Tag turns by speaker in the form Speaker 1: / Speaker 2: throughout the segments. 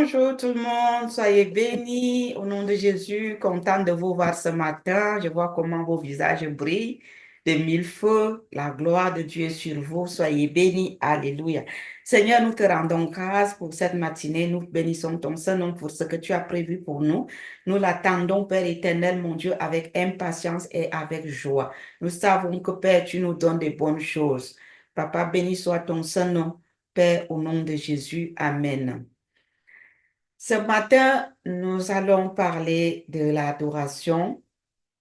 Speaker 1: Bonjour tout le monde, soyez bénis au nom de Jésus. Content de vous voir ce matin. Je vois comment vos visages brillent de mille feux. La gloire de Dieu est sur vous. Soyez bénis. Alléluia. Seigneur, nous te rendons grâce pour cette matinée. Nous bénissons ton Saint-Nom pour ce que tu as prévu pour nous. Nous l'attendons, Père éternel, mon Dieu, avec impatience et avec joie. Nous savons que, Père, tu nous donnes des bonnes choses. Papa, béni soit ton Saint-Nom, Père, au nom de Jésus. Amen. Ce matin, nous allons parler de l'adoration.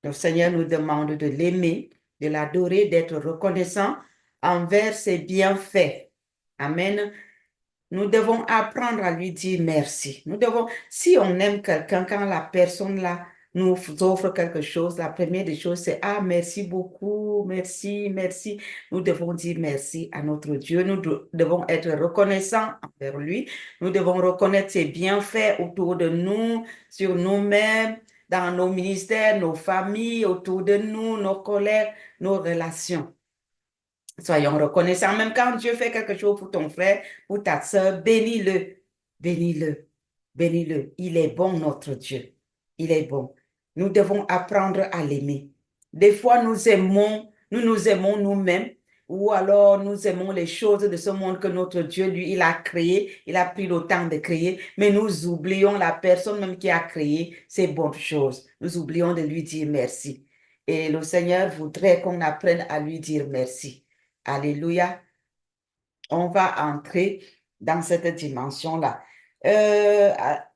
Speaker 1: Le Seigneur nous demande de l'aimer, de l'adorer, d'être reconnaissant envers ses bienfaits. Amen. Nous devons apprendre à lui dire merci. Si on aime quelqu'un, quand la personne là nous offre quelque chose, la première des choses, c'est ah, merci beaucoup, merci, merci. Nous devons dire merci à notre Dieu. Nous devons être reconnaissants envers lui. Nous devons reconnaître ses bienfaits autour de nous, sur nous-mêmes, dans nos ministères, nos familles, autour de nous, nos collègues, nos relations. Soyons reconnaissants. Même quand Dieu fait quelque chose pour ton frère, pour ta soeur, bénis-le, bénis-le, bénis-le. Il est bon, notre Dieu. Il est bon. Nous devons apprendre à l'aimer. Des fois, nous nous aimons nous-mêmes, ou alors nous aimons les choses de ce monde que notre Dieu, lui, il a créé, il a pris le temps de créer, mais nous oublions la personne même qui a créé ces bonnes choses. Nous oublions de lui dire merci. Et le Seigneur voudrait qu'on apprenne à lui dire merci. Alléluia. On va entrer dans cette dimension-là.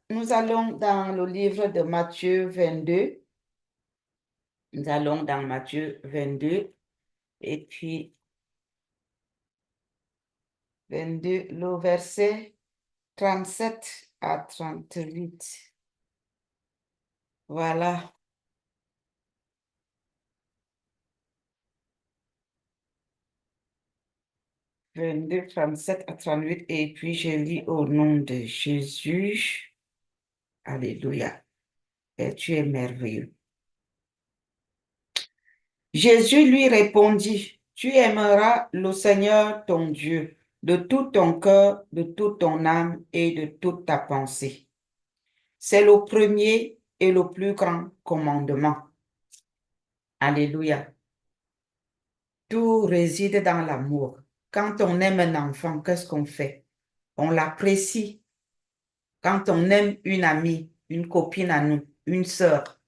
Speaker 1: Nous allons dans le livre de Matthieu 22. Nous allons dans Matthieu 22 et puis 22, le verset 37 à 38. Voilà, 22, 37 à 38. Et puis je lis au nom de Jésus. Alléluia. Et tu es merveilleux. Jésus lui répondit, tu aimeras le Seigneur ton Dieu de tout ton cœur, de toute ton âme et de toute ta pensée. C'est le premier et le plus grand commandement. Alléluia. Tout réside dans l'amour. Quand on aime un enfant, qu'est-ce qu'on fait? On l'apprécie. Quand on aime une amie, une copine à nous, une sœur,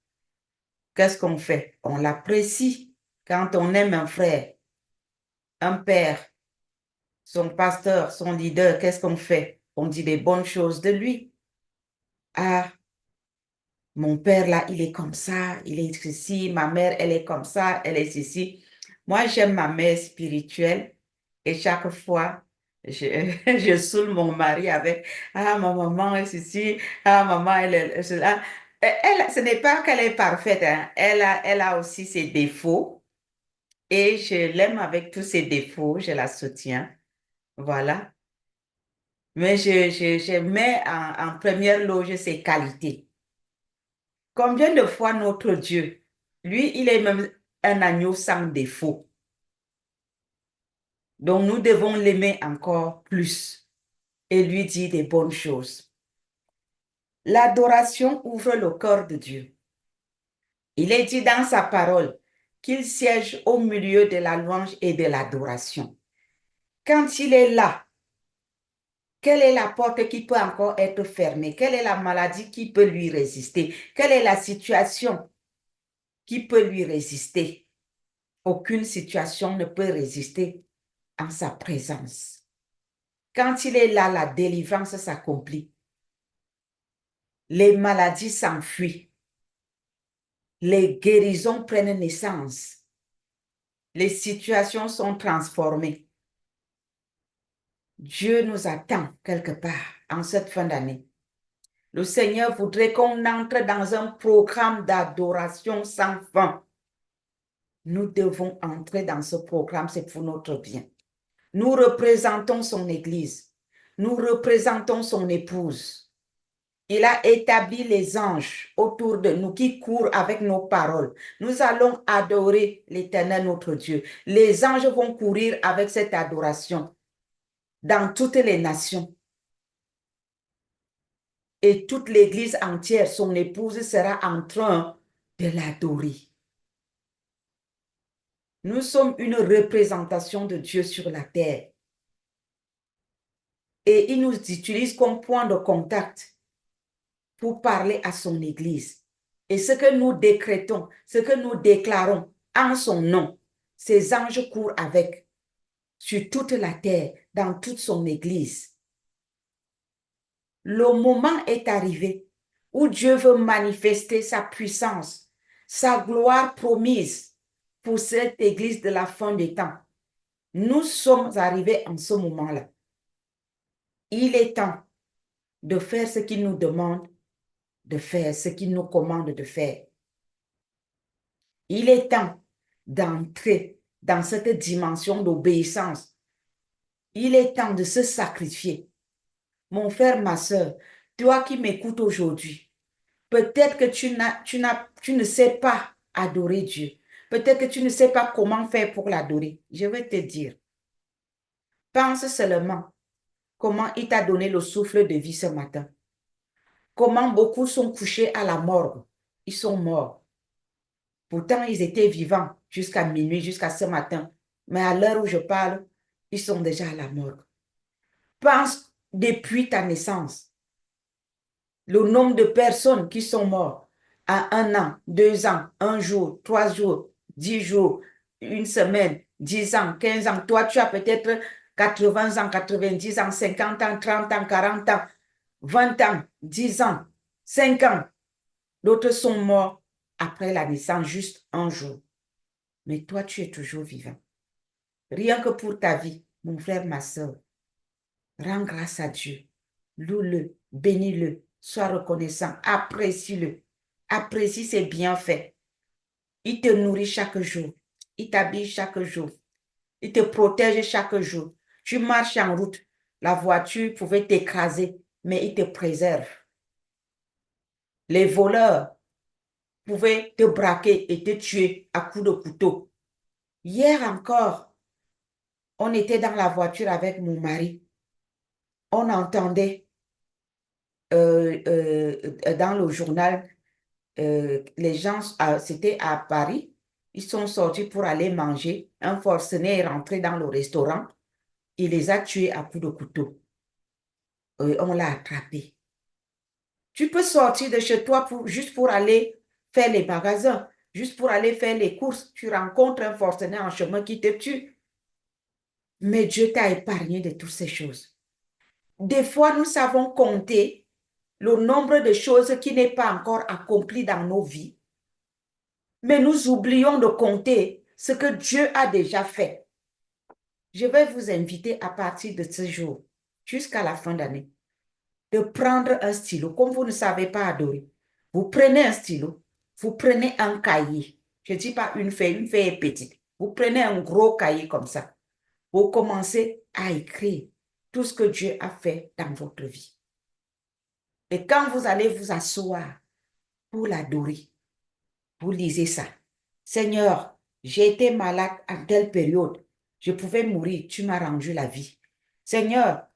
Speaker 1: qu'est-ce qu'on fait? On l'apprécie. Quand on aime un frère, un père, son pasteur, son leader, qu'est-ce qu'on fait? On dit des bonnes choses de lui. Ah, mon père là, il est comme ça, il est ceci, ma mère, elle est comme ça, elle est ceci. Moi, j'aime ma mère spirituelle et chaque fois, je, je saoule mon mari avec ah, ma maman est ceci, ah, maman, elle est cela. Elle, ce n'est pas qu'elle est parfaite, hein. Elle a aussi ses défauts et je l'aime avec tous ses défauts, je la soutiens. Voilà. Mais je mets en première loge ses qualités. Combien de fois notre Dieu, lui, il est même un agneau sans défaut. Donc nous devons l'aimer encore plus et lui dire des bonnes choses. L'adoration ouvre le cœur de Dieu. Il est dit dans sa parole qu'il siège au milieu de la louange et de l'adoration. Quand il est là, quelle est la porte qui peut encore être fermée? Quelle est la maladie qui peut lui résister? Quelle est la situation qui peut lui résister? Aucune situation ne peut résister en sa présence. Quand il est là, la délivrance s'accomplit. Les maladies s'enfuient. Les guérisons prennent naissance. Les situations sont transformées. Dieu nous attend quelque part en cette fin d'année. Le Seigneur voudrait qu'on entre dans un programme d'adoration sans fin. Nous devons entrer dans ce programme, c'est pour notre bien. Nous représentons son Église. Nous représentons son épouse. Il a établi les anges autour de nous qui courent avec nos paroles. Nous allons adorer l'Éternel notre Dieu. Les anges vont courir avec cette adoration dans toutes les nations. et toute l'église entière, son épouse, sera en train de l'adorer. Nous sommes une représentation de Dieu sur la terre. Et il nous utilise comme point de contact pour parler à son église. Et ce que nous décrétons, ce que nous déclarons en son nom, ces anges courent avec sur toute la terre, dans toute son église. Le moment est arrivé où Dieu veut manifester sa puissance, sa gloire promise pour cette église de la fin des temps. Nous sommes arrivés en ce moment-là. Il est temps de faire ce qu'il nous demande de faire, ce qu'il nous commande de faire. Il est temps d'entrer dans cette dimension d'obéissance. Il est temps de se sacrifier. Mon frère, ma soeur, toi qui m'écoutes aujourd'hui, peut-être que tu ne sais pas adorer Dieu. Peut-être que tu ne sais pas comment faire pour l'adorer. Je vais te dire, pense seulement comment il t'a donné le souffle de vie ce matin. Comment beaucoup sont couchés à la morgue. Ils sont morts. Pourtant, ils étaient vivants jusqu'à minuit, jusqu'à ce matin. Mais à l'heure où je parle, ils sont déjà à la morgue. Pense depuis ta naissance, le nombre de personnes qui sont mortes à 1 an, 2 ans, 1 jour, 3 jours, 10 jours, une semaine, 10 ans, 15 ans. Toi, tu as peut-être 80 ans, 90 ans, 50 ans, 30 ans, 40 ans, 20 ans, 10 ans, 5 ans. D'autres sont morts après la naissance, juste 1 jour. Mais toi, tu es toujours vivant. Rien que pour ta vie, mon frère, ma soeur, rends grâce à Dieu. Loue-le, bénis-le, sois reconnaissant, apprécie-le. Apprécie ses bienfaits. Il te nourrit chaque jour. Il t'habille chaque jour. Il te protège chaque jour. Tu marches en route. La voiture pouvait t'écraser, mais il te préserve. Les voleurs pouvaient te braquer et te tuer à coups de couteau. Hier encore, on était dans la voiture avec mon mari. On entendait dans le journal, les gens, c'était à Paris, ils sont sortis pour aller manger. Un forcené est rentré dans le restaurant. Il les a tués à coups de couteau. On l'a attrapé. Tu peux sortir de chez toi juste pour aller faire les magasins, juste pour aller faire les courses. Tu rencontres un forcené en chemin qui te tue. Mais Dieu t'a épargné de toutes ces choses. Des fois, nous savons compter le nombre de choses qui n'est pas encore accompli dans nos vies, mais nous oublions de compter ce que Dieu a déjà fait. Je vais vous inviter à partir de ce jour jusqu'à la fin d'année de prendre un stylo. Comme vous ne savez pas adorer, vous prenez un stylo, vous prenez un cahier. Je ne dis pas une feuille est petite. Vous prenez un gros cahier comme ça. Vous commencez à écrire tout ce que Dieu a fait dans votre vie. Et quand vous allez vous asseoir pour l'adorer, vous lisez ça. Seigneur, j'ai été malade en telle période. Je pouvais mourir. Tu m'as rendu la vie. Seigneur,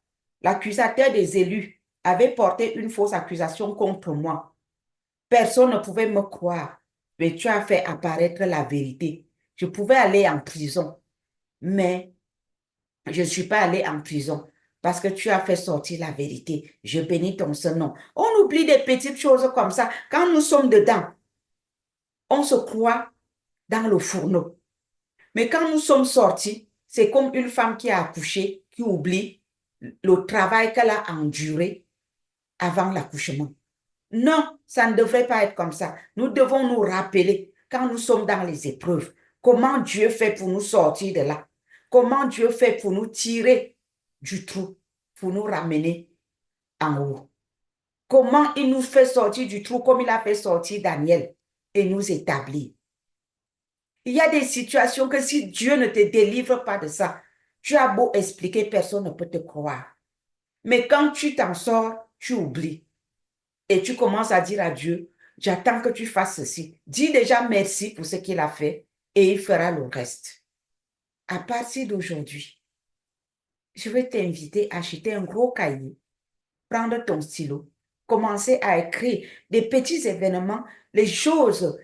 Speaker 1: l'accusateur des élus avait porté une fausse accusation contre moi. Personne ne pouvait me croire, mais tu as fait apparaître la vérité. Je pouvais aller en prison, mais je ne suis pas allée en prison parce que tu as fait sortir la vérité. Je bénis ton nom. On oublie des petites choses comme ça. Quand nous sommes dedans, on se croit dans le fourneau. Mais quand nous sommes sortis, c'est comme une femme qui a accouché, qui oublie le travail qu'elle a enduré avant l'accouchement. Non, ça ne devrait pas être comme ça. Nous devons nous rappeler, quand nous sommes dans les épreuves, comment Dieu fait pour nous sortir de là. Comment Dieu fait pour nous tirer du trou, pour nous ramener en haut. Comment il nous fait sortir du trou comme il a fait sortir Daniel et nous établir. Il y a des situations que si Dieu ne te délivre pas de ça, tu as beau expliquer, personne ne peut te croire. Mais quand tu t'en sors, tu oublies. Et tu commences à dire à Dieu, j'attends que tu fasses ceci. Dis déjà merci pour ce qu'il a fait et il fera le reste. À partir d'aujourd'hui, je vais t'inviter à acheter un gros cahier, prendre ton stylo, commencer à écrire des petits événements, les choses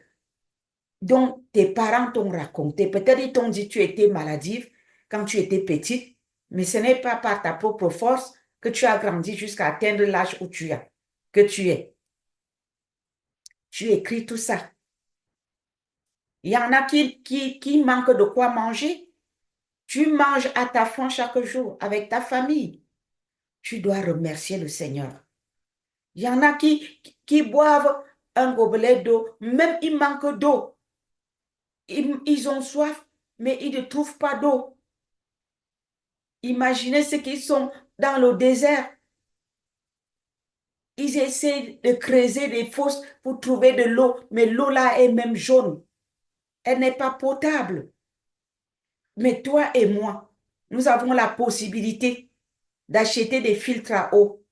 Speaker 1: dont tes parents t'ont raconté. Peut-être ils t'ont dit que tu étais maladive quand tu étais petite, mais ce n'est pas par ta propre force que tu as grandi jusqu'à atteindre l'âge où que tu es. Tu écris tout ça. Il y en a qui manquent de quoi manger. Tu manges à ta faim chaque jour avec ta famille. Tu dois remercier le Seigneur. Il y en a qui boivent un gobelet d'eau, même ils manquent d'eau. Ils ont soif, mais ils ne trouvent pas d'eau. Imaginez ceux qui sont dans le désert. Ils essaient de creuser des fosses pour trouver de l'eau, mais l'eau là est même jaune. Elle n'est pas potable. Mais toi et moi, nous avons la possibilité d'acheter des filtres à eau,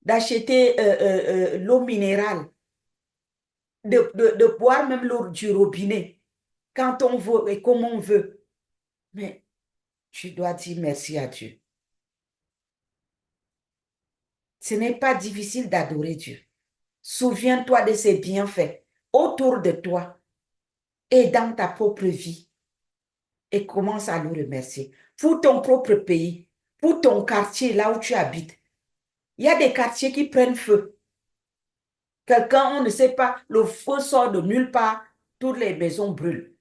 Speaker 1: d'acheter l'eau minérale, de boire même l'eau du robinet quand on veut et comme on veut. Mais tu dois dire merci à Dieu. Ce n'est pas difficile d'adorer Dieu. Souviens-toi de ses bienfaits autour de toi et dans ta propre vie et commence à le remercier. Pour ton propre pays, pour ton quartier, là où tu habites. Il y a des quartiers qui prennent feu. Quelqu'un, on ne sait pas, le feu sort de nulle part, toutes les maisons brûlent.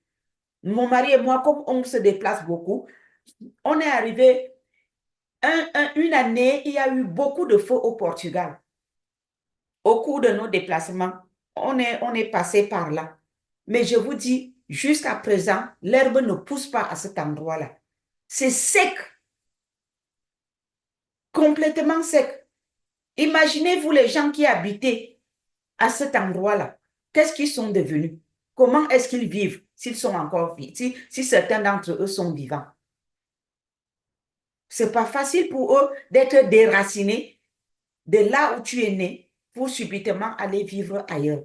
Speaker 1: Mon mari et moi, comme on se déplace beaucoup, on est arrivé une année, il y a eu beaucoup de feux au Portugal. Au cours de nos déplacements, on est passé par là. Mais je vous dis, jusqu'à présent, l'herbe ne pousse pas à cet endroit-là. C'est sec, complètement sec. Imaginez-vous les gens qui habitaient à cet endroit-là. Qu'est-ce qu'ils sont devenus? Comment est-ce qu'ils vivent s'ils sont encore vivants, si certains d'entre eux sont vivants? C'est pas facile pour eux d'être déracinés de là où tu es né pour subitement aller vivre ailleurs.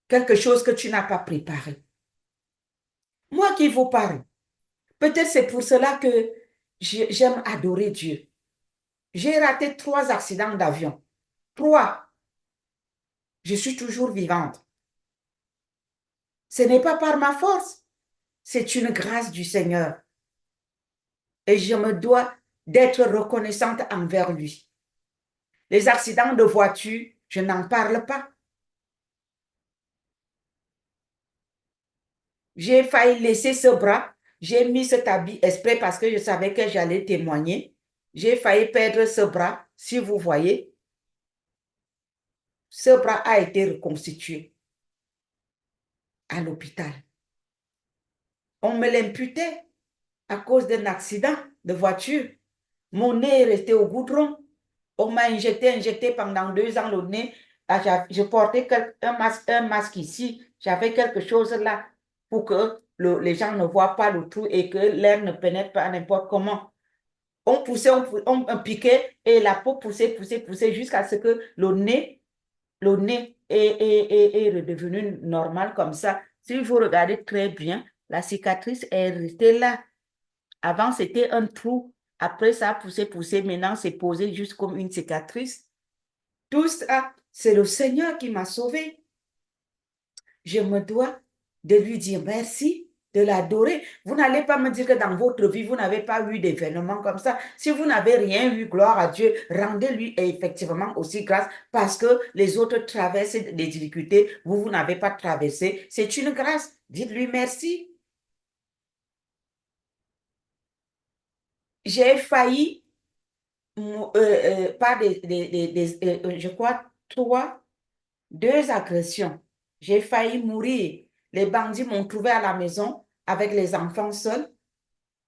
Speaker 1: Quelque chose que tu n'as pas préparé. Moi qui vous parle, peut-être c'est pour cela que j'aime adorer Dieu. J'ai raté 3 accidents d'avion. 3. Je suis toujours vivante. Ce n'est pas par ma force, c'est une grâce du Seigneur. Et je me dois d'être reconnaissante envers lui. Les accidents de voiture, je n'en parle pas. J'ai failli laisser ce bras. J'ai mis cet habit exprès parce que je savais que j'allais témoigner. J'ai failli perdre ce bras. Si vous voyez, ce bras a été reconstitué à l'hôpital. On me l'imputait à cause d'un accident de voiture. Mon nez est resté au goudron. On m'a injecté pendant 2 ans le nez. Ah, je portais un masque ici. J'avais quelque chose là pour que les gens ne voient pas le trou et que l'air ne pénètre pas n'importe comment. On poussait, on piquait et la peau poussait jusqu'à ce que le nez est redevenu normal comme ça. Si vous regardez très bien, la cicatrice est restée là. Avant, c'était un trou. Après, ça a poussé. Maintenant, c'est posé juste comme une cicatrice. Tout ça, c'est le Seigneur qui m'a sauvé. Je me dois de lui dire merci, de l'adorer. Vous n'allez pas me dire que dans votre vie, vous n'avez pas eu d'événements comme ça. Si vous n'avez rien eu, gloire à Dieu, rendez-lui effectivement aussi grâce parce que les autres traversent des difficultés. Vous n'avez pas traversé. C'est une grâce. Dites-lui merci. J'ai failli, par je crois, 2 agressions. J'ai failli mourir. Les bandits m'ont trouvé à la maison avec les enfants seuls.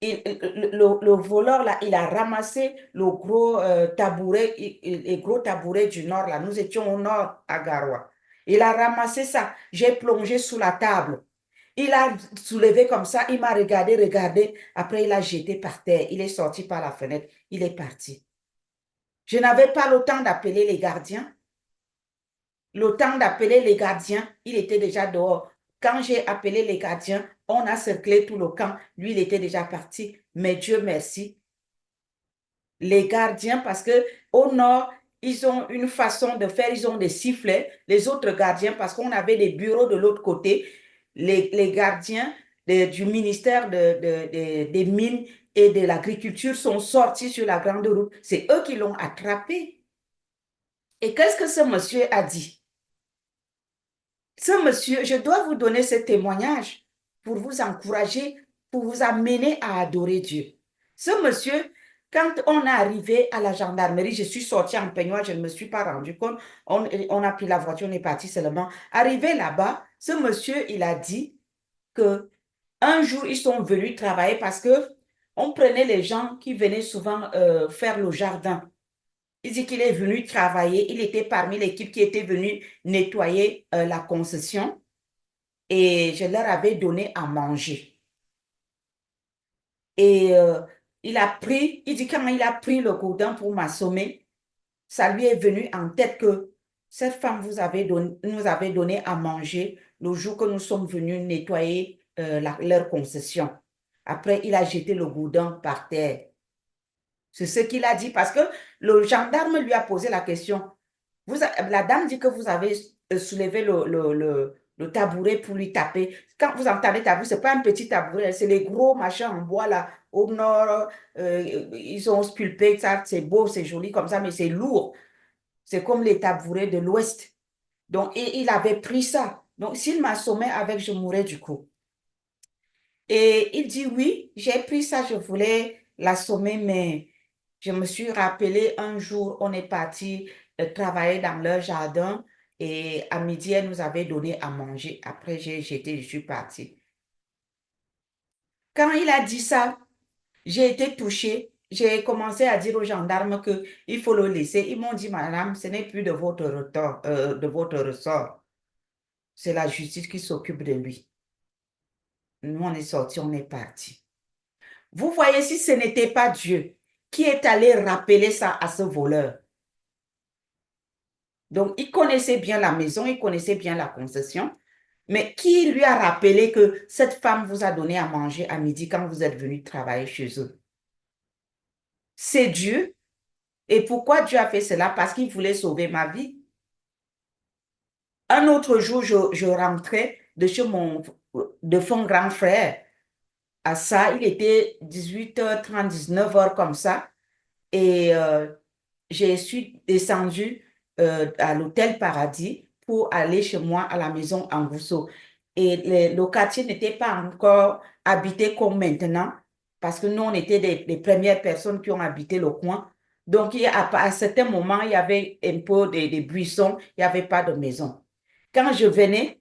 Speaker 1: Le voleur, là, il a ramassé le gros tabouret, les gros tabourets du nord, là. Nous étions au nord, à Garoua. Il a ramassé ça. J'ai plongé sous la table. Il a soulevé comme ça, il m'a regardé. Après, il a jeté par terre. Il est sorti par la fenêtre. Il est parti. Je n'avais pas le temps d'appeler les gardiens. Le temps d'appeler les gardiens, il était déjà dehors. Quand j'ai appelé les gardiens, on a cerclé tout le camp. Lui, il était déjà parti. Mais Dieu merci. Les gardiens, parce que au nord, ils ont une façon de faire, ils ont des sifflets. Les autres gardiens, parce qu'on avait des bureaux de l'autre côté, les gardiens du ministère des Mines et de l'Agriculture sont sortis sur la grande route. C'est eux qui l'ont attrapé. Et qu'est-ce que ce monsieur a dit? Ce monsieur, je dois vous donner ce témoignage pour vous encourager, pour vous amener à adorer Dieu. Ce monsieur, quand on est arrivé à la gendarmerie, je suis sortie en peignoir, je ne me suis pas rendu compte. On a pris la voiture, on est parti seulement. Arrivé là-bas, ce monsieur, il a dit que un jour, ils sont venus travailler parce que on prenait les gens qui venaient souvent faire le jardin. Il dit qu'il est venu travailler. Il était parmi l'équipe qui était venue nettoyer la concession et je leur avais donné à manger. Et il dit quand il a pris le gourdin pour m'assommer, ça lui est venu en tête que cette femme nous avait donné à manger le jour que nous sommes venus nettoyer leur concession. Après, il a jeté le gourdin par terre. C'est ce qu'il a dit parce que le gendarme lui a posé la question. La dame dit que vous avez soulevé le tabouret pour lui taper. Quand vous entendez tabouret, ce n'est pas un petit tabouret, c'est les gros machins en bois là. Au nord, ils ont sculpté ça, c'est beau, c'est joli comme ça, mais c'est lourd. C'est comme les tabourets de l'Ouest. Donc, et il avait pris ça. Donc, s'il m'assommait avec, je mourrais du coup. Et il dit oui, j'ai pris ça, je voulais l'assommer, mais je me suis rappelé un jour, on est parti travailler dans leur jardin et à midi, elle nous avait donné à manger. Après, je suis partie. Quand il a dit ça, j'ai été touchée. J'ai commencé à dire aux gendarmes qu'il faut le laisser. Ils m'ont dit, madame, ce n'est plus de votre ressort. C'est la justice qui s'occupe de lui. Nous, on est sortis, on est partis. Vous voyez, si ce n'était pas Dieu qui est allé rappeler ça à ce voleur. Donc, il connaissait bien la maison, il connaissait bien la concession, mais qui lui a rappelé que cette femme vous a donné à manger à midi quand vous êtes venu travailler chez eux? C'est Dieu. Et pourquoi Dieu a fait cela? Parce qu'il voulait sauver ma vie. Un autre jour, je rentrais de chez de son grand frère. À ça, il était 18h30, 19h comme ça. Et je suis descendue à l'hôtel Paradis pour aller chez moi à la maison en Rousseau. Et le quartier n'était pas encore habité comme maintenant, parce que nous, on était les premières personnes qui ont habité le coin. Donc, à certains moments, il y avait un peu des buissons, il n'y avait pas de maison. Quand je venais,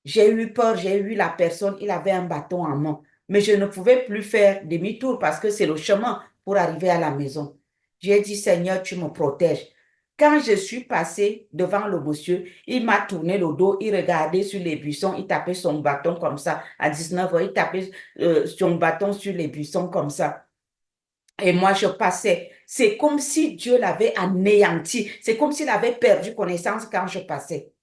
Speaker 1: j'ai eu peur, j'ai eu la personne, il avait un bâton en main. Mais je ne pouvais plus faire demi-tour parce que c'est le chemin pour arriver à la maison. J'ai dit, Seigneur, tu me protèges. Quand je suis passée devant le monsieur, il m'a tourné le dos, il regardait sur les buissons, il tapait son bâton comme ça. À 19h, il tapait son bâton sur les buissons comme ça. Et moi, je passais. C'est comme si Dieu l'avait anéanti. C'est comme s'il avait perdu connaissance quand je passais.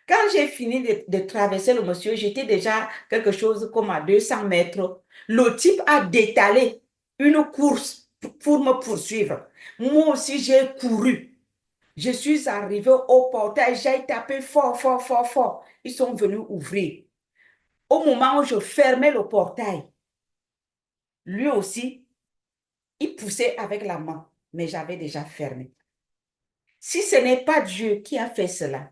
Speaker 1: Quand j'ai fini de traverser le monsieur, j'étais déjà quelque chose comme à 200 mètres. Le type a détalé une course pour me poursuivre. Moi aussi, j'ai couru. Je suis arrivée au portail, j'ai tapé fort, fort, fort, fort. Ils sont venus ouvrir. Au moment où je fermais le portail, lui aussi, il poussait avec la main, mais j'avais déjà fermé. Si ce n'est pas Dieu qui a fait cela,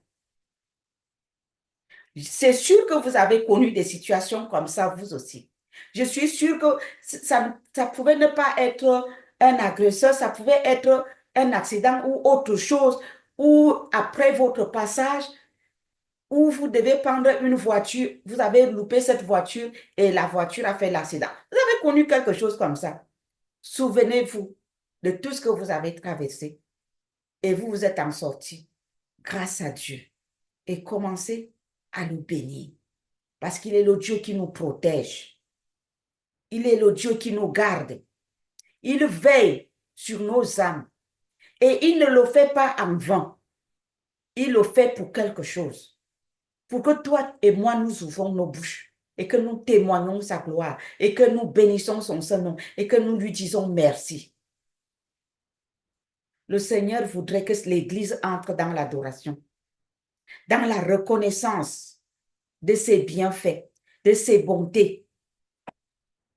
Speaker 1: c'est sûr que vous avez connu des situations comme ça, vous aussi. Je suis sûre que ça pouvait ne pas être un agresseur, ça pouvait être un accident ou autre chose, ou après votre passage, où vous devez prendre une voiture, vous avez loupé cette voiture et la voiture a fait l'accident. Vous avez connu quelque chose comme ça. Souvenez-vous de tout ce que vous avez traversé et vous vous êtes en sorti grâce à Dieu et commencez à nous bénir. Parce qu'il est le Dieu qui nous protège. Il est le Dieu qui nous garde. Il veille sur nos âmes. Et il ne le fait pas en vain. Il le fait pour quelque chose. Pour que toi et moi, nous ouvrons nos bouches et que nous témoignons sa gloire et que nous bénissons son Saint-Nom et que nous lui disons merci. Le Seigneur voudrait que l'Église entre dans l'adoration, dans la reconnaissance de ses bienfaits, de ses bontés,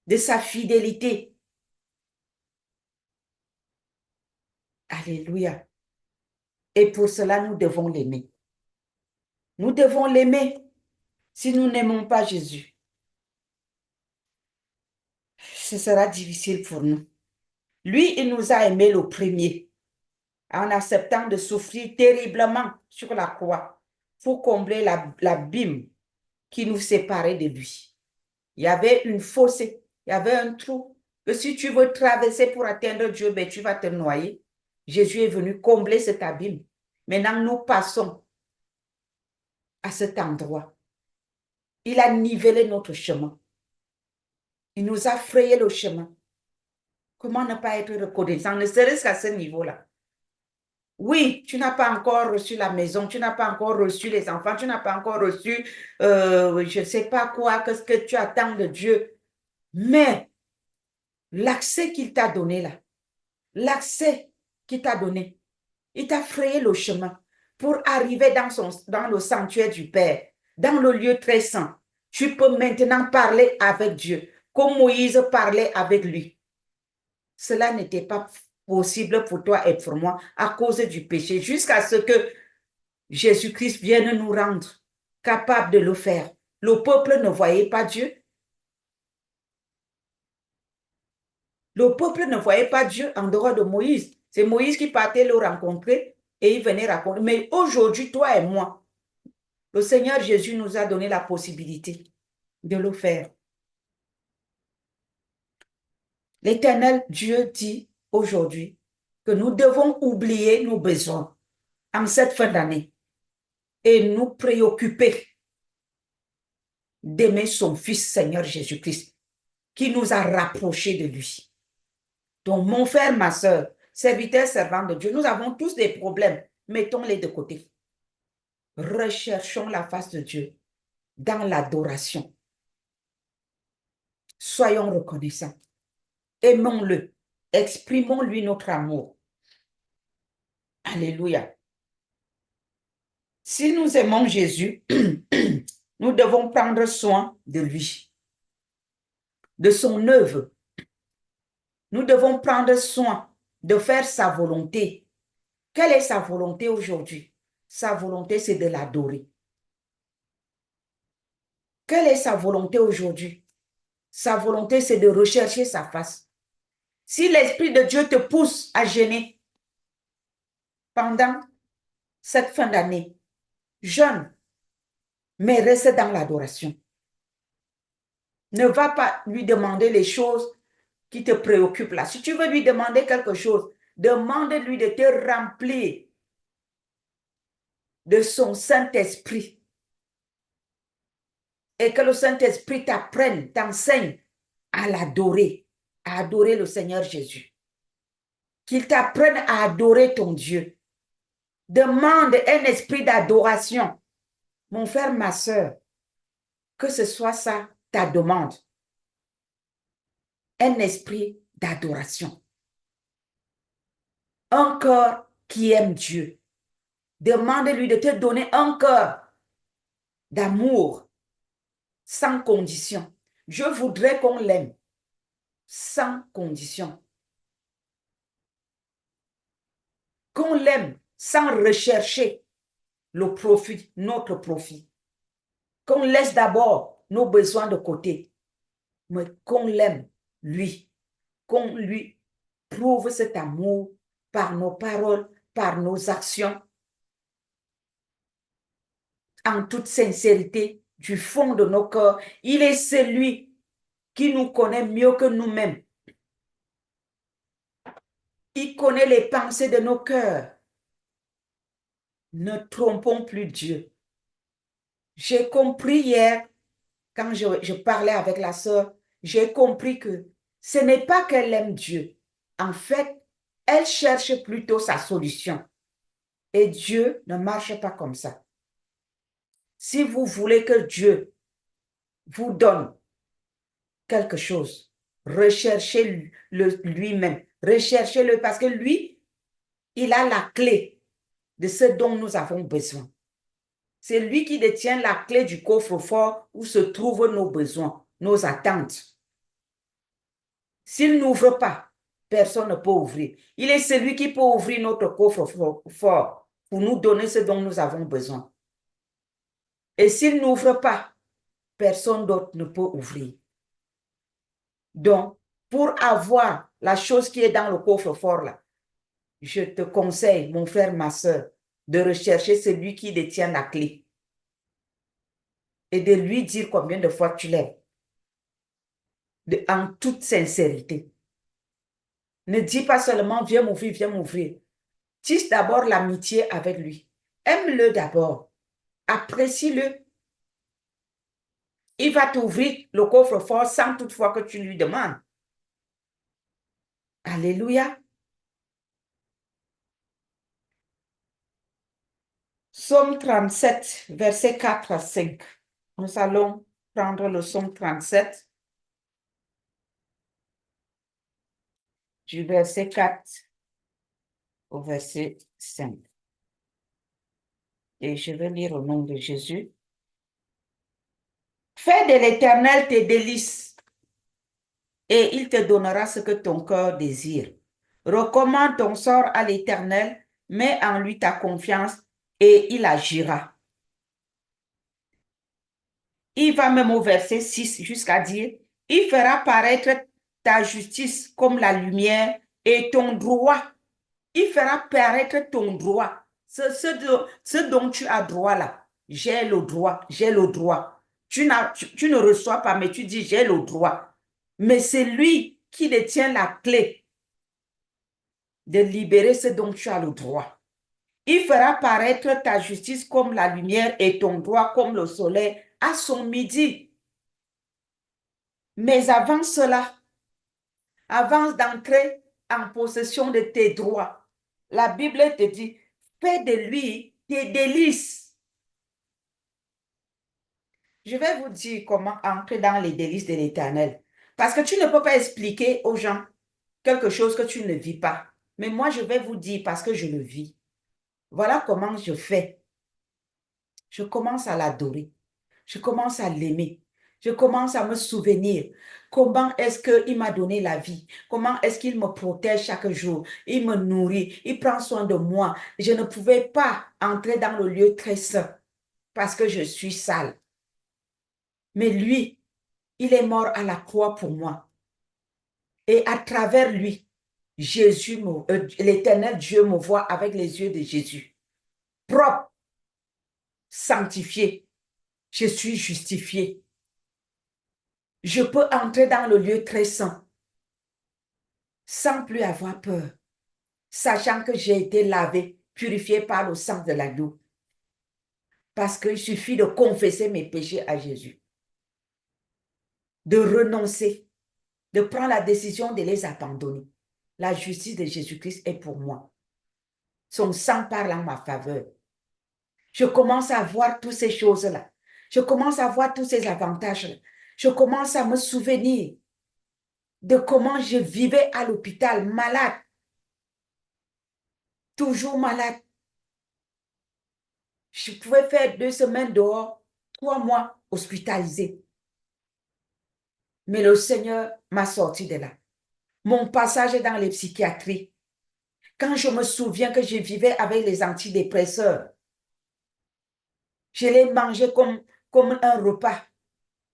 Speaker 1: de sa fidélité. Alléluia. Et pour cela, nous devons l'aimer. Nous devons l'aimer. Si nous n'aimons pas Jésus, ce sera difficile pour nous. Lui, il nous a aimés le premier, en acceptant de souffrir terriblement sur la croix pour combler l'abîme qui nous séparait de lui. Il y avait une fossé, il y avait un trou, que si tu veux traverser pour atteindre Dieu, ben, tu vas te noyer. Jésus est venu combler cet abîme. Maintenant, nous passons à cet endroit. Il a nivelé notre chemin. Il nous a frayé le chemin. Comment ne pas être reconnaissant, ne serait-ce qu'à ce niveau-là? Oui, tu n'as pas encore reçu la maison, tu n'as pas encore reçu les enfants, tu n'as pas encore reçu, je ne sais pas quoi, qu'est-ce que tu attends de Dieu. Mais l'accès qu'il t'a donné là, l'accès qu'il t'a donné, il t'a frayé le chemin pour arriver dans le sanctuaire du Père, dans le lieu très saint. Tu peux maintenant parler avec Dieu, comme Moïse parlait avec lui. Cela n'était pas possible pour toi et pour moi à cause du péché, jusqu'à ce que Jésus-Christ vienne nous rendre capables de le faire. Le peuple ne voyait pas Dieu. Le peuple ne voyait pas Dieu en dehors de Moïse. C'est Moïse qui partait le rencontrer et il venait raconter. Mais aujourd'hui, toi et moi, le Seigneur Jésus nous a donné la possibilité de le faire. L'Éternel Dieu dit aujourd'hui que nous devons oublier nos besoins en cette fin d'année et nous préoccuper d'aimer son Fils Seigneur Jésus-Christ qui nous a rapprochés de lui. Donc, mon frère, ma soeur, serviteur, servant de Dieu, nous avons tous des problèmes. Mettons-les de côté. Recherchons la face de Dieu dans l'adoration. Soyons reconnaissants. Aimons-le. Exprimons-lui notre amour. Alléluia. Si nous aimons Jésus, nous devons prendre soin de lui, de son œuvre. Nous devons prendre soin de faire sa volonté. Quelle est sa volonté aujourd'hui? Sa volonté, c'est de l'adorer. Quelle est sa volonté aujourd'hui? Sa volonté, c'est de rechercher sa face. Si l'Esprit de Dieu te pousse à jeûner pendant cette fin d'année, jeûne, mais reste dans l'adoration. Ne va pas lui demander les choses qui te préoccupent là. Si tu veux lui demander quelque chose, demande-lui de te remplir de son Saint-Esprit. Et que le Saint-Esprit t'apprenne, t'enseigne à l'adorer, à adorer le Seigneur Jésus. Qu'il t'apprenne à adorer ton Dieu. Demande un esprit d'adoration. Mon frère, ma soeur, que ce soit ça ta demande. Un esprit d'adoration. Un cœur qui aime Dieu. Demande-lui de te donner un cœur d'amour sans condition. Dieu voudrait qu'on l'aime sans condition. Qu'on l'aime sans rechercher le profit, notre profit. Qu'on laisse d'abord nos besoins de côté, mais qu'on l'aime, lui. Qu'on lui prouve cet amour par nos paroles, par nos actions, en toute sincérité, du fond de nos cœurs. Il est celui qui nous connaît mieux que nous-mêmes. Il connaît les pensées de nos cœurs. Ne trompons plus Dieu. J'ai compris hier, quand je parlais avec la sœur, j'ai compris que ce n'est pas qu'elle aime Dieu. En fait, elle cherche plutôt sa solution. Et Dieu ne marche pas comme ça. Si vous voulez que Dieu vous donne quelque chose, recherchez-le lui-même. Recherchez-le parce que lui, il a la clé de ce dont nous avons besoin. C'est lui qui détient la clé du coffre-fort où se trouvent nos besoins, nos attentes. S'il n'ouvre pas, personne ne peut ouvrir. Il est celui qui peut ouvrir notre coffre-fort pour nous donner ce dont nous avons besoin. Et s'il n'ouvre pas, personne d'autre ne peut ouvrir. Donc, pour avoir la chose qui est dans le coffre-fort là, je te conseille, mon frère, ma soeur, de rechercher celui qui détient la clé et de lui dire combien de fois tu l'aimes, en toute sincérité. Ne dis pas seulement viens m'ouvrir, viens m'ouvrir. Tisse d'abord l'amitié avec lui. Aime-le d'abord. Apprécie-le. Il va t'ouvrir le coffre-fort sans toutefois que tu lui demandes. Alléluia. Psaume 37, versets 4 à 5. Nous allons prendre le psaume 37, du verset 4 au verset 5. Et je vais lire au nom de Jésus. Fais de l'Éternel tes délices, et il te donnera ce que ton cœur désire. Recommande ton sort à l'Éternel, mets en lui ta confiance, et il agira. Il va même au verset 6 jusqu'à dire, il fera paraître ta justice comme la lumière et ton droit. Il fera paraître ton droit. Ce dont tu as droit là. J'ai le droit, j'ai le droit. Tu ne reçois pas, mais tu dis j'ai le droit. Mais c'est lui qui détient la clé de libérer ce dont tu as le droit. Il fera paraître ta justice comme la lumière et ton droit comme le soleil à son midi. Mais avant cela, avant d'entrer en possession de tes droits, la Bible te dit, fais de lui tes délices. Je vais vous dire comment entrer dans les délices de l'Éternel. Parce que tu ne peux pas expliquer aux gens quelque chose que tu ne vis pas. Mais moi, je vais vous dire parce que je le vis. Voilà comment je fais. Je commence à l'adorer. Je commence à l'aimer. Je commence à me souvenir comment est-ce qu'il m'a donné la vie, comment est-ce qu'il me protège chaque jour, il me nourrit, il prend soin de moi. Je ne pouvais pas entrer dans le lieu très saint parce que je suis sale. Mais lui, il est mort à la croix pour moi. Et à travers lui, l'Éternel Dieu me voit avec les yeux de Jésus. Propre, sanctifié, je suis justifié. Je peux entrer dans le lieu très saint sans plus avoir peur, sachant que j'ai été lavé, purifié par le sang de l'agneau. Parce qu'il suffit de confesser mes péchés à Jésus, de renoncer, de prendre la décision de les abandonner. La justice de Jésus-Christ est pour moi. Son sang parle en ma faveur. Je commence à voir toutes ces choses-là. Je commence à voir tous ces avantages-là. Je commence à me souvenir de comment je vivais à l'hôpital, malade, toujours malade. Je pouvais faire 2 semaines dehors, 3 mois hospitalisé. Mais le Seigneur m'a sorti de là. Mon passage dans les psychiatries, quand je me souviens que je vivais avec les antidépresseurs, je les mangeais comme un repas,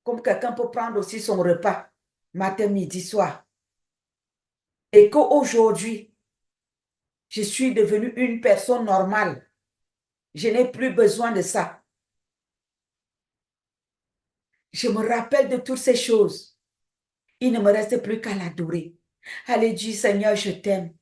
Speaker 1: comme quelqu'un peut prendre aussi son repas, matin, midi, soir. Et qu'aujourd'hui, je suis devenue une personne normale. Je n'ai plus besoin de ça. Je me rappelle de toutes ces choses. Il ne me reste plus qu'à l'adorer. Allez dire, Seigneur, je t'aime.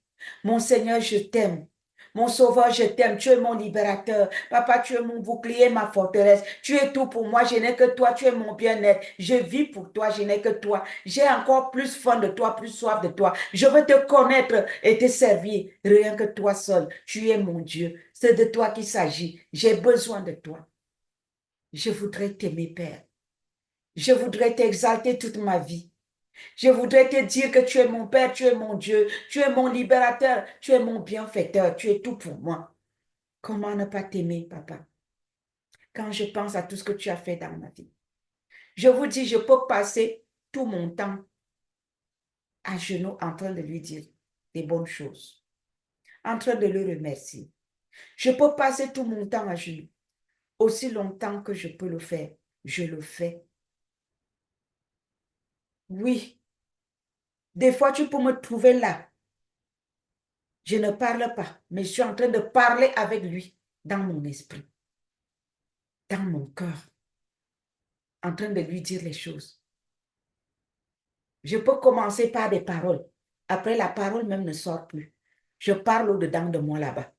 Speaker 1: Mon Seigneur, je t'aime. Mon Sauveur, je t'aime. Tu es mon libérateur. Papa, tu es mon bouclier, ma forteresse. Tu es tout pour moi. Je n'ai que toi. Tu es mon bien-être. Je vis pour toi. Je n'ai que toi. J'ai encore plus faim de toi, plus soif de toi. Je veux te connaître et te servir. Rien que toi seul. Tu es mon Dieu. C'est de toi qu'il s'agit. J'ai besoin de toi. Je voudrais t'aimer, Père. Je voudrais t'exalter toute ma vie. Je voudrais te dire que tu es mon Père, tu es mon Dieu, tu es mon libérateur, tu es mon bienfaiteur, tu es tout pour moi. Comment ne pas t'aimer, papa, quand je pense à tout ce que tu as fait dans ma vie? Je vous dis, je peux passer tout mon temps à genoux en train de lui dire des bonnes choses, en train de le remercier. Je peux passer tout mon temps à genoux. Aussi longtemps que je peux le faire, je le fais. Oui, des fois tu peux me trouver là. Je ne parle pas, mais je suis en train de parler avec lui dans mon esprit, dans mon cœur, en train de lui dire les choses. Je peux commencer par des paroles. Après, la parole même ne sort plus. Je parle au-dedans de moi là-bas.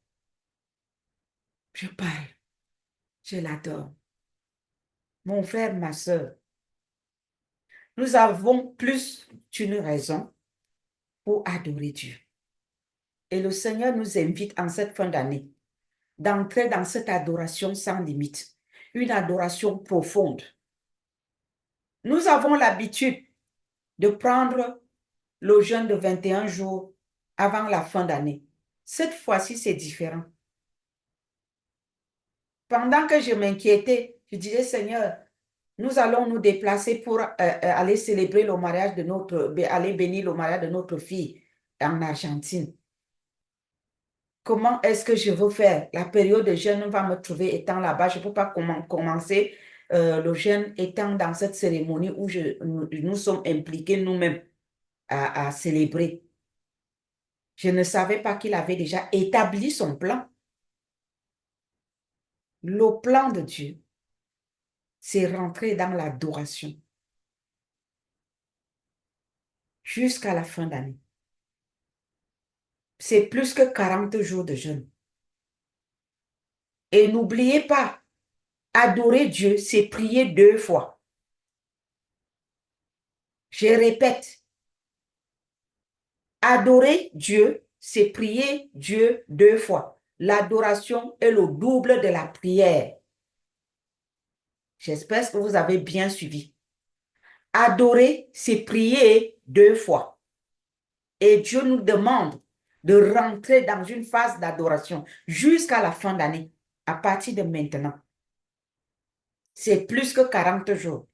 Speaker 1: Je parle. Je l'adore. Mon frère, ma soeur, nous avons plus d'une raison pour adorer Dieu. Et le Seigneur nous invite en cette fin d'année d'entrer dans cette adoration sans limite, une adoration profonde. Nous avons l'habitude de prendre le jeûne de 21 jours avant la fin d'année. Cette fois-ci, c'est différent. Pendant que je m'inquiétais, je disais, Seigneur, nous allons nous déplacer pour aller célébrer le mariage de aller bénir le mariage de notre fille en Argentine. Comment est-ce que je veux faire? La période de jeûne va me trouver étant là-bas. Je ne peux pas commencer le jeûne étant dans cette cérémonie où nous sommes impliqués nous-mêmes à célébrer. Je ne savais pas qu'il avait déjà établi son plan. Le plan de Dieu, c'est rentrer dans l'adoration jusqu'à la fin d'année. C'est plus que 40 jours de jeûne. Et n'oubliez pas, adorer Dieu, c'est prier 2 fois. Je répète, adorer Dieu, c'est prier Dieu 2 fois. L'adoration est le double de la prière. J'espère que vous avez bien suivi. Adorer, c'est prier 2 fois. Et Dieu nous demande de rentrer dans une phase d'adoration jusqu'à la fin d'année, à partir de maintenant. C'est plus que 40 jours.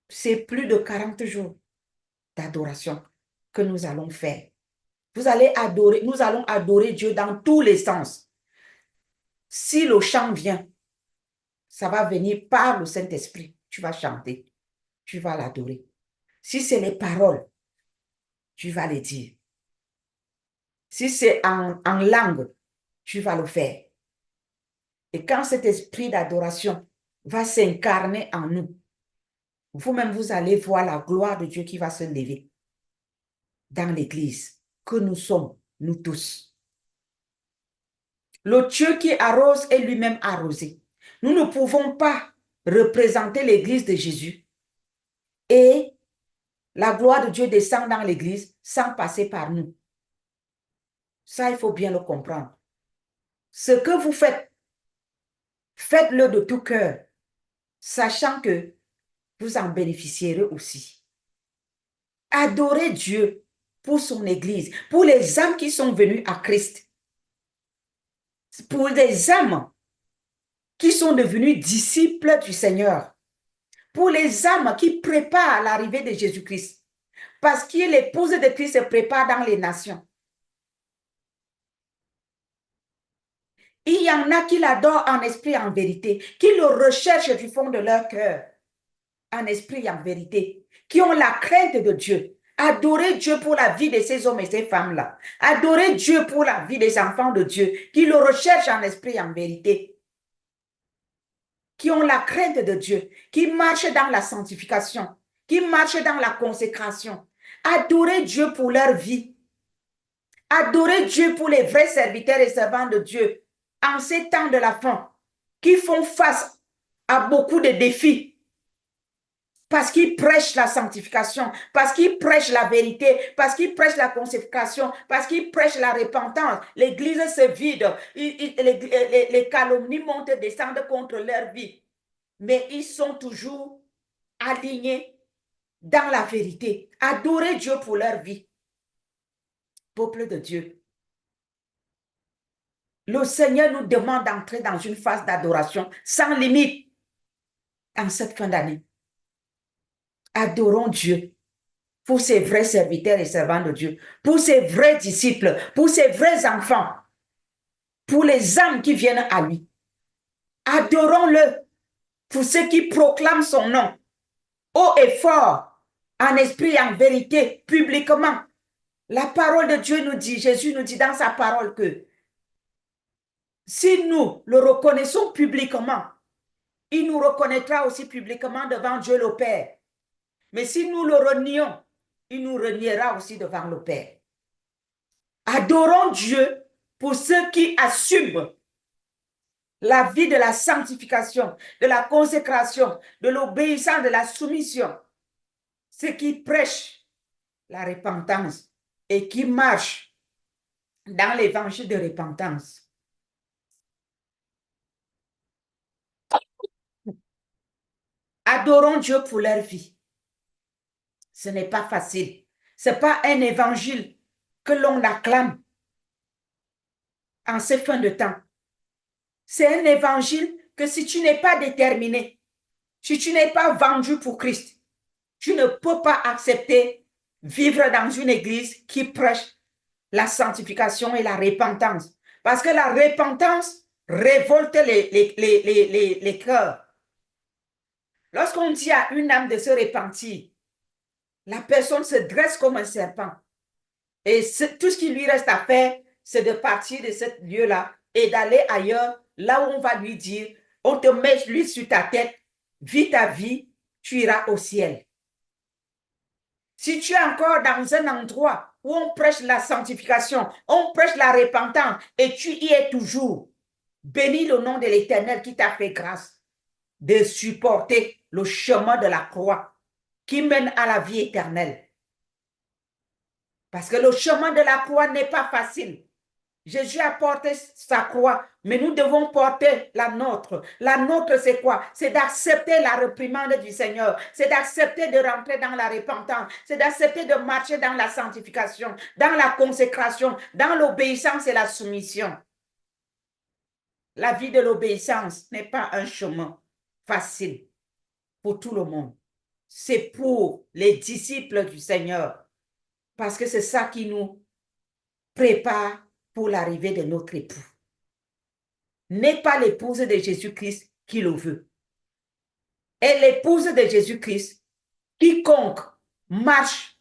Speaker 1: C'est plus de 40 jours d'adoration que nous allons faire. Vous allez adorer, nous allons adorer Dieu dans tous les sens. Si le chant vient, ça va venir par le Saint-Esprit. Tu vas chanter, tu vas l'adorer. Si c'est les paroles, tu vas les dire. Si c'est en langue, tu vas le faire. Et quand cet esprit d'adoration va s'incarner en nous, vous-même, vous allez voir la gloire de Dieu qui va se lever dans l'Église que nous sommes, nous tous. Le Dieu qui arrose est lui-même arrosé. Nous ne pouvons pas représenter l'Église de Jésus et la gloire de Dieu descend dans l'Église sans passer par nous. Ça, il faut bien le comprendre. Ce que vous faites, faites-le de tout cœur, sachant que vous en bénéficierez aussi. Adorez Dieu pour son Église, pour les âmes qui sont venues à Christ, pour les âmes qui sont devenues disciples du Seigneur, pour les âmes qui préparent l'arrivée de Jésus-Christ, parce que l'épouse de Christ se prépare dans les nations. Il y en a qui l'adorent en esprit et en vérité, qui le recherchent du fond de leur cœur, en esprit et en vérité, qui ont la crainte de Dieu. Adorez Dieu pour la vie de ces hommes et ces femmes-là. Adorez Dieu pour la vie des enfants de Dieu, qui le recherchent en esprit et en vérité, qui ont la crainte de Dieu, qui marchent dans la sanctification, qui marchent dans la consécration. Adorez Dieu pour leur vie. Adorez Dieu pour les vrais serviteurs et servants de Dieu en ces temps de la fin, qui font face à beaucoup de défis parce qu'ils prêchent la sanctification, parce qu'ils prêchent la vérité, parce qu'ils prêchent la consécration, parce qu'ils prêchent la repentance. L'église se vide, les calomnies montent et descendent contre leur vie, mais ils sont toujours alignés dans la vérité, adorer Dieu pour leur vie. Peuple de Dieu, le Seigneur nous demande d'entrer dans une phase d'adoration sans limite en cette fin d'année. Adorons Dieu pour ses vrais serviteurs et servants de Dieu, pour ses vrais disciples, pour ses vrais enfants, pour les âmes qui viennent à lui. Adorons-le pour ceux qui proclament son nom, haut et fort, en esprit et en vérité, publiquement. La parole de Dieu nous dit, Jésus nous dit dans sa parole que si nous le reconnaissons publiquement, il nous reconnaîtra aussi publiquement devant Dieu le Père. Mais si nous le renions, il nous reniera aussi devant le Père. Adorons Dieu pour ceux qui assument la vie de la sanctification, de la consécration, de l'obéissance, de la soumission. Ceux qui prêchent la repentance et qui marchent dans l'évangile de repentance. Adorons Dieu pour leur vie. Ce n'est pas facile. Ce n'est pas un évangile que l'on acclame en ces fins de temps. C'est un évangile que si tu n'es pas déterminé, si tu n'es pas vendu pour Christ, tu ne peux pas accepter vivre dans une église qui prêche la sanctification et la repentance. Parce que la repentance révolte les cœurs. Lorsqu'on dit à une âme de se repentir, la personne se dresse comme un serpent. Et tout ce qui lui reste à faire, c'est de partir de ce lieu-là et d'aller ailleurs, là où on va lui dire, on te met l'huile sur ta tête, vis ta vie, tu iras au ciel. Si tu es encore dans un endroit où on prêche la sanctification, on prêche la repentance et tu y es toujours, bénis le nom de l'Éternel qui t'a fait grâce de supporter le chemin de la croix qui mène à la vie éternelle. Parce que le chemin de la croix n'est pas facile. Jésus a porté sa croix, mais nous devons porter la nôtre. La nôtre, c'est quoi? C'est d'accepter la réprimande du Seigneur. C'est d'accepter de rentrer dans la repentance. C'est d'accepter de marcher dans la sanctification, dans la consécration, dans l'obéissance et la soumission. La vie de l'obéissance n'est pas un chemin facile pour tout le monde. C'est pour les disciples du Seigneur. Parce que c'est ça qui nous prépare pour l'arrivée de notre époux. N'est pas l'épouse de Jésus-Christ qui le veut. Et l'épouse de Jésus-Christ, quiconque marche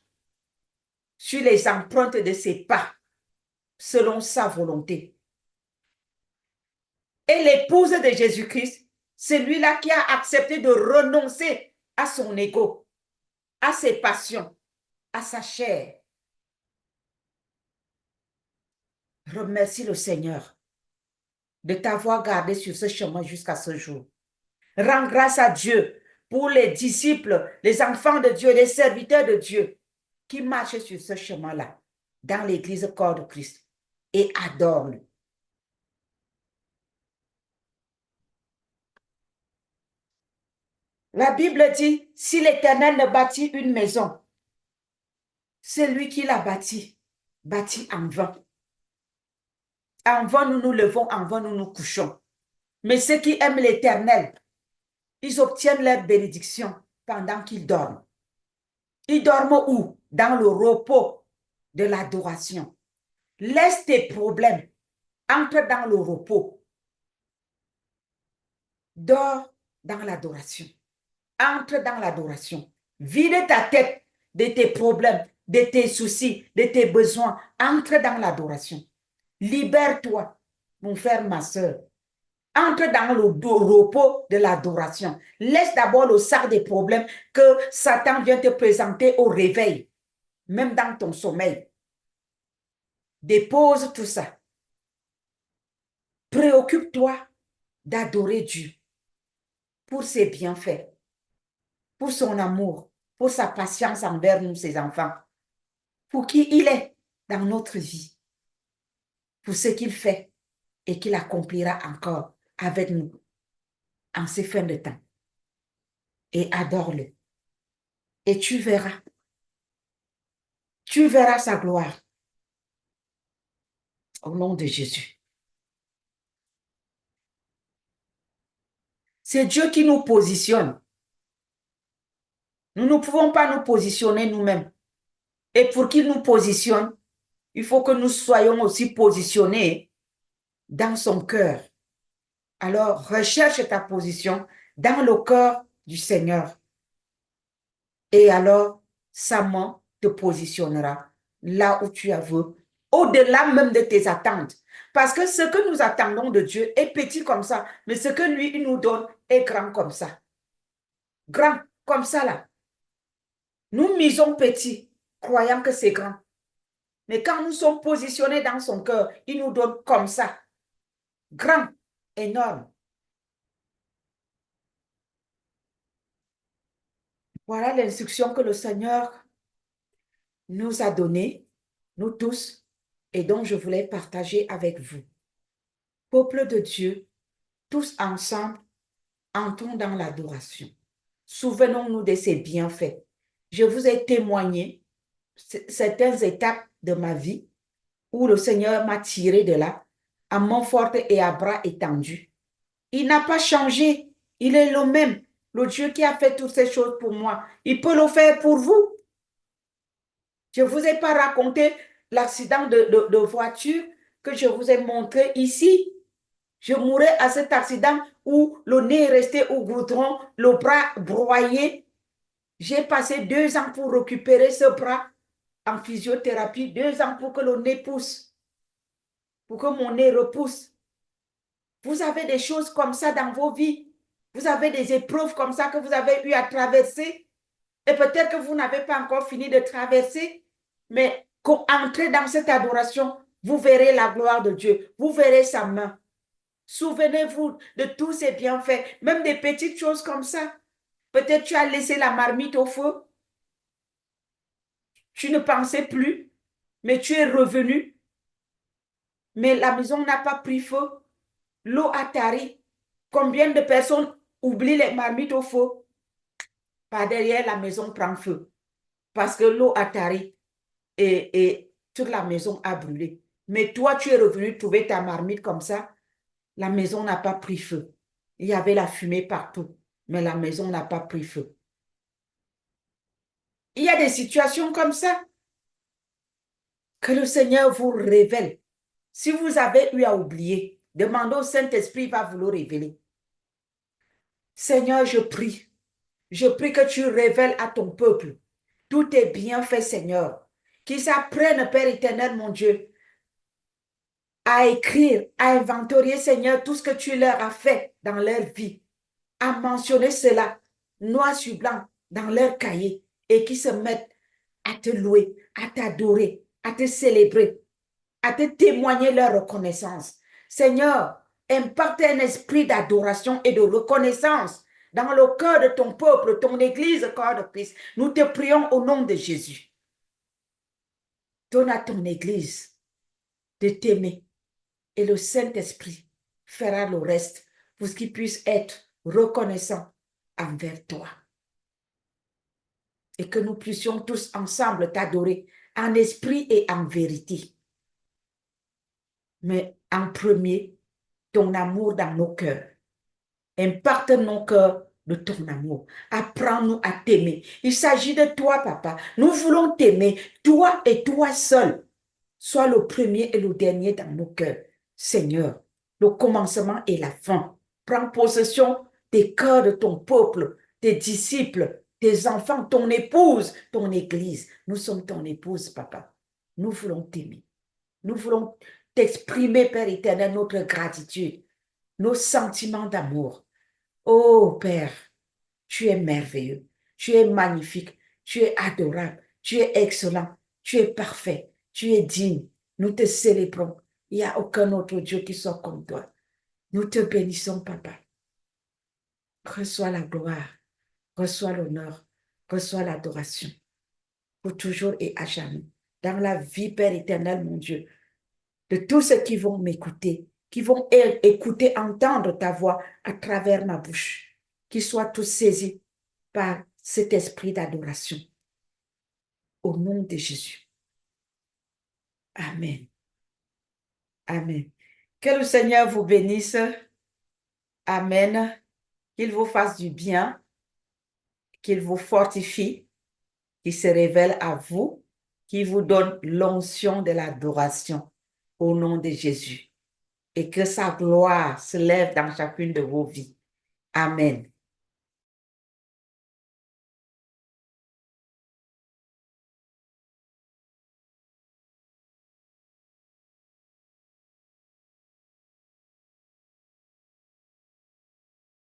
Speaker 1: sur les empreintes de ses pas, selon sa volonté. Et l'épouse de Jésus-Christ, celui-là qui a accepté de renoncer à son ego, à ses passions, à sa chair. Remercie le Seigneur de t'avoir gardé sur ce chemin jusqu'à ce jour. Rends grâce à Dieu pour les disciples, les enfants de Dieu, les serviteurs de Dieu qui marchent sur ce chemin-là, dans l'église corps de Christ, et adore-le. La Bible dit, si l'Éternel ne bâtit une maison, c'est lui qui l'a bâti en vain. En vain nous nous levons, en vain nous nous couchons. Mais ceux qui aiment l'Éternel, ils obtiennent leur bénédiction pendant qu'ils dorment. Ils dorment où? Dans le repos de l'adoration. Laisse tes problèmes, entre dans le repos. Dors dans l'adoration. Entre dans l'adoration. Vide ta tête de tes problèmes, de tes soucis, de tes besoins. Entre dans l'adoration. Libère-toi, mon frère, ma soeur. Entre dans le repos de l'adoration. Laisse d'abord le sac des problèmes que Satan vient te présenter au réveil, même dans ton sommeil. Dépose tout ça. Préoccupe-toi d'adorer Dieu pour ses bienfaits, pour son amour, pour sa patience envers nous, ses enfants, pour qui il est dans notre vie, pour ce qu'il fait et qu'il accomplira encore avec nous en ces fins de temps. Et adore-le. et tu verras sa gloire au nom de Jésus. C'est Dieu qui nous positionne. Nous ne pouvons pas nous positionner nous-mêmes. Et pour qu'il nous positionne, il faut que nous soyons aussi positionnés dans son cœur. Alors, recherche ta position dans le cœur du Seigneur. Et alors, sa main te positionnera là où tu veux, au-delà même de tes attentes. Parce que ce que nous attendons de Dieu est petit comme ça, mais ce que lui, il nous donne est grand comme ça. Grand comme ça, là. Nous misons petit, croyant que c'est grand. Mais quand nous sommes positionnés dans son cœur, il nous donne comme ça. Grand, énorme. Voilà l'instruction que le Seigneur nous a donnée, nous tous, et dont je voulais partager avec vous. Peuple de Dieu, tous ensemble, entrons dans l'adoration. Souvenons-nous de ses bienfaits. Je vous ai témoigné certaines étapes de ma vie où le Seigneur m'a tiré de là, à main forte et à bras étendus. Il n'a pas changé. Il est le même. Le Dieu qui a fait toutes ces choses pour moi, il peut le faire pour vous. Je ne vous ai pas raconté l'accident de voiture que je vous ai montré ici. Je mourrais à cet accident où le nez est resté au goudron, le bras broyé. J'ai passé 2 ans pour récupérer ce bras en physiothérapie, 2 ans pour que le nez pousse, pour que mon nez repousse. Vous avez des choses comme ça dans vos vies. Vous avez des épreuves comme ça que vous avez eu à traverser. Et peut-être que vous n'avez pas encore fini de traverser. Mais entrez dans cette adoration, vous verrez la gloire de Dieu. Vous verrez sa main. Souvenez-vous de tous ses bienfaits, même des petites choses comme ça. Peut-être tu as laissé la marmite au feu. Tu ne pensais plus, mais tu es revenu. Mais la maison n'a pas pris feu. L'eau a tari. Combien de personnes oublient les marmites au feu? Par derrière, la maison prend feu. Parce que l'eau a tari et toute la maison a brûlé. Mais toi, tu es revenu trouver ta marmite comme ça. La maison n'a pas pris feu. Il y avait la fumée partout, mais la maison n'a pas pris feu. Il y a des situations comme ça que le Seigneur vous révèle. Si vous avez eu à oublier, demandez au Saint-Esprit, il va vous le révéler. Seigneur, je prie. Je prie que tu révèles à ton peuple tous tes bienfaits, Seigneur. Qu'ils apprennent, Père éternel, mon Dieu, à écrire, à inventorier, Seigneur, tout ce que tu leur as fait dans leur vie, à mentionner cela, noir sur blanc, dans leur cahier, et qui se mettent à te louer, à t'adorer, à te célébrer, à te témoigner leur reconnaissance. Seigneur, imparte un esprit d'adoration et de reconnaissance dans le cœur de ton peuple, ton Église, corps de Christ. Nous te prions au nom de Jésus. Donne à ton Église de t'aimer et le Saint-Esprit fera le reste pour qu'ils puissent être reconnaissants envers toi. Et que nous puissions tous ensemble t'adorer en esprit et en vérité. Mais en premier, ton amour dans nos cœurs. Imparte nos cœurs de ton amour. Apprends-nous à t'aimer. Il s'agit de toi, papa. Nous voulons t'aimer, toi et toi seul. Sois le premier et le dernier dans nos cœurs. Seigneur, le commencement et la fin. Prends possession des cœurs de ton peuple, tes disciples, tes enfants, ton épouse, ton église. Nous sommes ton épouse, papa. Nous voulons t'aimer. Nous voulons t'exprimer, Père éternel, notre gratitude, nos sentiments d'amour. Oh Père, tu es merveilleux, tu es magnifique, tu es adorable, tu es excellent, tu es parfait, tu es digne. Nous te célébrons. Il n'y a aucun autre Dieu qui soit comme toi. Nous te bénissons, papa. Reçois la gloire, reçois l'honneur, reçois l'adoration, pour toujours et à jamais. Dans la vie, Père éternel, mon Dieu, de tous ceux qui vont m'écouter, qui vont écouter, entendre ta voix à travers ma bouche, qu'ils soient tous saisis par cet esprit d'adoration. Au nom de Jésus. Amen. Amen. Que le Seigneur vous bénisse. Amen. Qu'il vous fasse du bien, qu'il vous fortifie, qu'il se révèle à vous, qu'il vous donne l'onction de l'adoration au nom de Jésus et que sa gloire se lève dans chacune de vos vies. Amen.